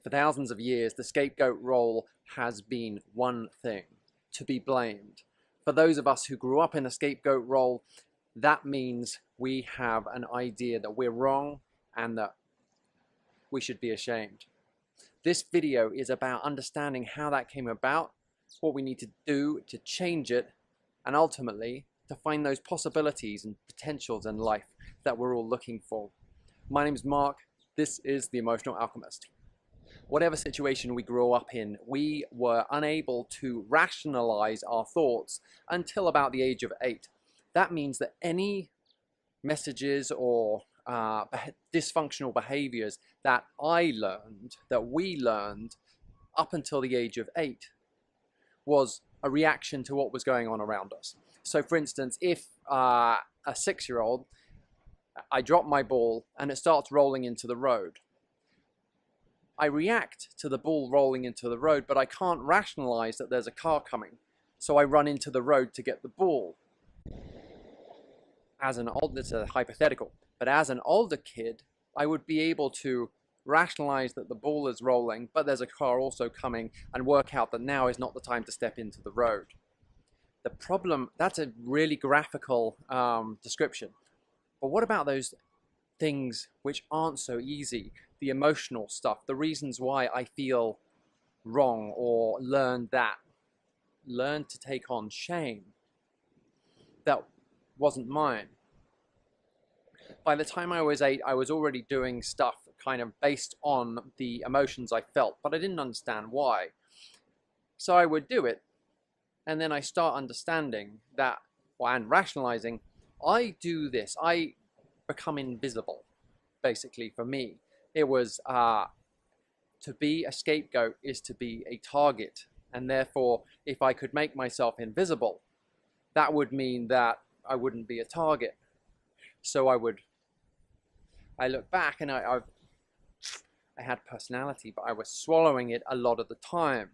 For thousands of years, the scapegoat role has been one thing: to be blamed. For those of us who grew up in a scapegoat role, that means we have an idea that we're wrong and that we should be ashamed. This video is about understanding how that came about, what we need to do to change it, and ultimately to find those possibilities and potentials in life that we're all looking for. My name is Mark. This is The Emotional Alchemist. Whatever situation we grew up in, we were unable to rationalize our thoughts until about the age of 8. That means that any messages or dysfunctional behaviors that we learned up until the age of 8 was a reaction to what was going on around us. So for instance, if a 6-year-old, I drop my ball and it starts rolling into the road, I react to the ball rolling into the road, but I can't rationalize that there's a car coming. So I run into the road to get the ball. It's a hypothetical, but as an older kid, I would be able to rationalize that the ball is rolling, but there's a car also coming, and work out that now is not the time to step into the road. The problem, that's a really graphical description. But what about those things which aren't so easy? The emotional stuff, the reasons why I feel wrong or learn to take on shame that wasn't mine. By the time I was 8, I was already doing stuff kind of based on the emotions I felt, but I didn't understand why. So I would do it, and then I start understanding that, and rationalizing, I do this, I become invisible. Basically, for me, it was to be a scapegoat is to be a target, and therefore if I could make myself invisible, that would mean that I wouldn't be a target. So I look back and I had personality, but I was swallowing it a lot of the time.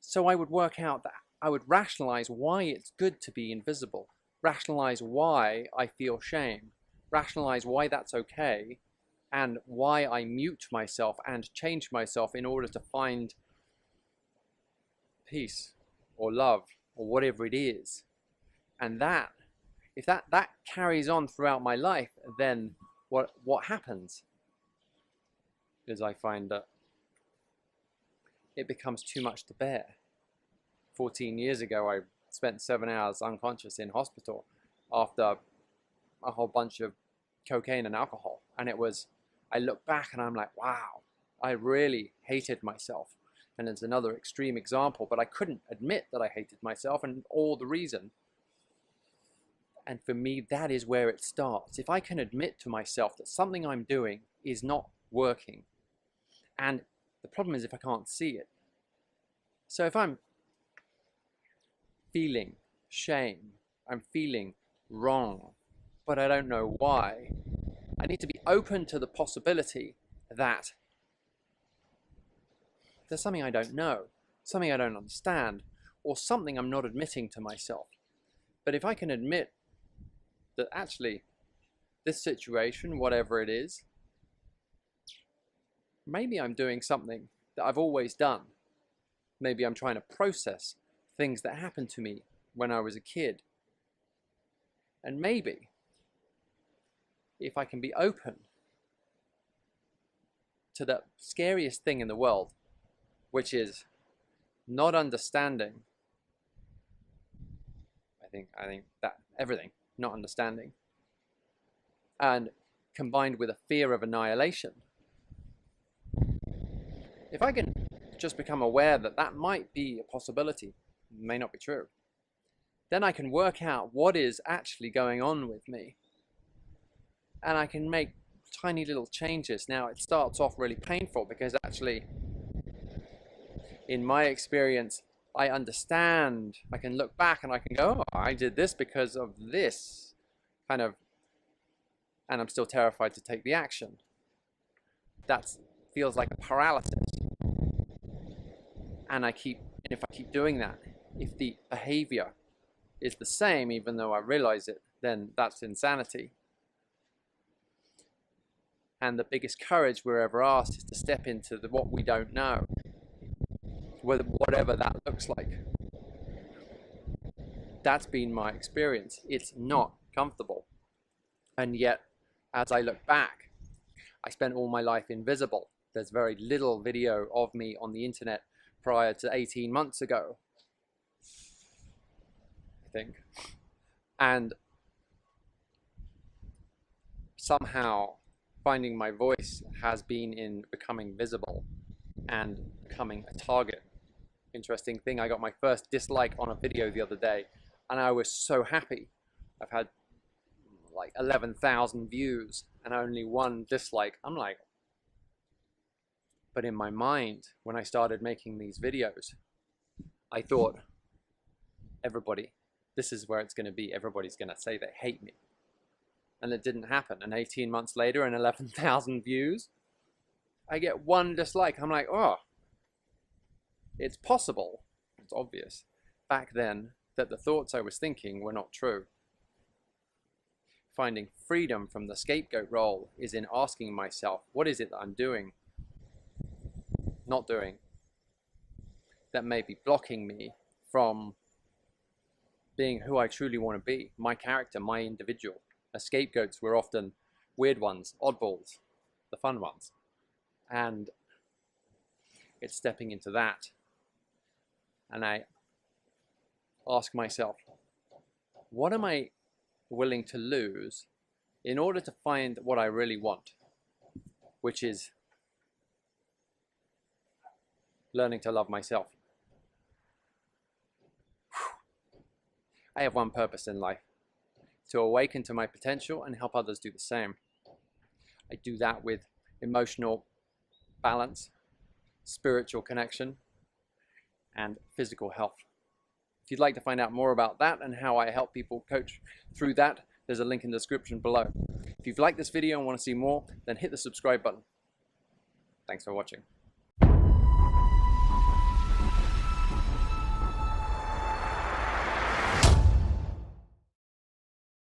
So I would work out that I would rationalize why it's good to be invisible, rationalize why I feel shame, rationalize why that's okay, and why I mute myself and change myself in order to find peace or love or whatever it is. And that, if that carries on throughout my life, then what happens is I find that it becomes too much to bear. 14 years ago, I spent 7 hours unconscious in hospital after a whole bunch of cocaine and alcohol. And I look back and I'm like, wow, I really hated myself. And it's another extreme example, but I couldn't admit that I hated myself, and all the reason. And for me, that is where it starts. If I can admit to myself that something I'm doing is not working, and the problem is if I can't see it. So if I'm feeling shame, I'm feeling wrong, but I don't know why, I need to be open to the possibility that there's something I don't know, something I don't understand, or something I'm not admitting to myself. But if I can admit that actually this situation, whatever it is, maybe I'm doing something that I've always done. Maybe I'm trying to process things that happened to me when I was a kid. And maybe if I can be open to the scariest thing in the world, which is not understanding, I think that everything, not understanding, and combined with a fear of annihilation. If I can just become aware that that might be a possibility, may not be true, then I can work out what is actually going on with me. And I can make tiny little changes. Now, it starts off really painful because actually, in my experience, I understand, I can look back and I can go, oh, I did this because of this kind of, and I'm still terrified to take the action. That feels like a paralysis. And if I keep doing that, if the behavior is the same, even though I realize it, then that's insanity. And the biggest courage we're ever asked is to step into what we don't know, whatever that looks like. That's been my experience. It's not comfortable. And yet, as I look back, I spent all my life invisible. There's very little video of me on the internet prior to 18 months ago, I think. And somehow finding my voice has been in becoming visible and becoming a target. Interesting thing, I got my first dislike on a video the other day, and I was so happy. I've had like 11,000 views and only one dislike. I'm like, but in my mind, when I started making these videos, I thought, everybody, this is where it's going to be. Everybody's going to say they hate me. And it didn't happen. And 18 months later and 11,000 views, I get one dislike. I'm like, oh, it's possible. It's obvious back then that the thoughts I was thinking were not true. Finding freedom from the scapegoat role is in asking myself, what is it that I'm doing, not doing, that may be blocking me from being who I truly want to be, my character, my individual. As scapegoats, we're often weird ones, oddballs, the fun ones. And it's stepping into that. And I ask myself, what am I willing to lose in order to find what I really want, which is learning to love myself. I have one purpose in life: to awaken to my potential and help others do the same. I do that with emotional balance, spiritual connection, and physical health. If you'd like to find out more about that and how I help people coach through that, there's a link in the description below. If you've liked this video and want to see more, then hit the subscribe button. Thanks for watching.